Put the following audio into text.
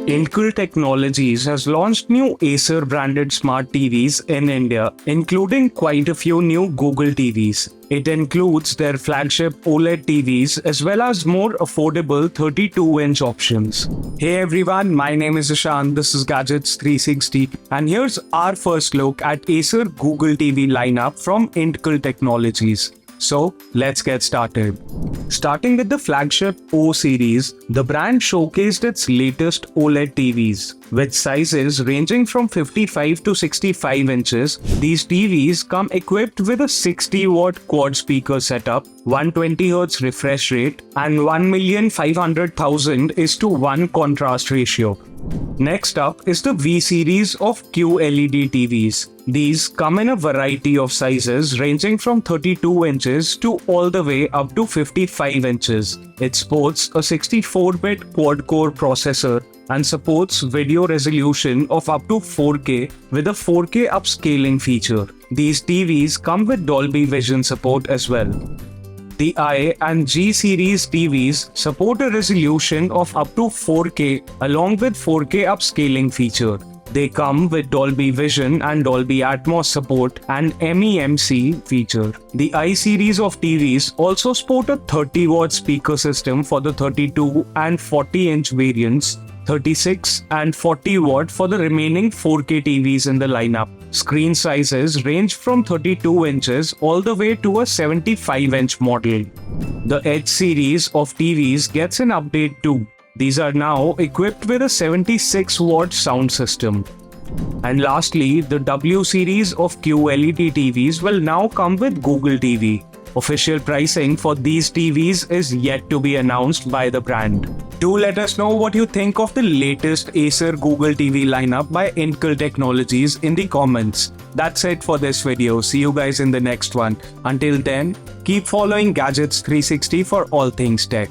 Indkal Technologies has launched new Acer-branded smart TVs in India, including quite a few new Google TVs. It includes their flagship OLED TVs as well as more affordable 32-inch options. Hey everyone, my name is Ishan, this is Gadgets 360, and here's our first look at Acer Google TV lineup from Indkal Technologies. So, let's get started. Starting with the flagship O series, the brand showcased its latest OLED TVs. With sizes ranging from 55 to 65 inches, these TVs come equipped with a 60-watt quad speaker setup, 120Hz refresh rate, and 1,500,000 is/1 contrast ratio. Next up is the V series of QLED TVs. These come in a variety of sizes ranging from 32 inches to all the way up to 55 inches. It sports a 64-bit quad-core processor and supports video resolution of up to 4K with a 4K upscaling feature. These TVs come with Dolby Vision support as well. The I and G series TVs support a resolution of up to 4K along with 4K upscaling feature. They come with Dolby Vision and Dolby Atmos support and MEMC feature. The I series of TVs also sport a 30-watt speaker system for the 32 and 40-inch variants, 36 and 40 watt for the remaining 4K TVs in the lineup. Screen sizes range from 32 inches all the way to a 75-inch model. The Edge series of TVs gets an update too. These are now equipped with a 76-watt sound system. And lastly, the W series of QLED TVs will now come with Google TV. Official pricing for these TVs is yet to be announced by the brand. Do let us know what you think of the latest Acer Google TV lineup by Indkal Technologies in the comments. That's it for this video. See you guys in the next one. Until then, keep following Gadgets 360 for all things tech.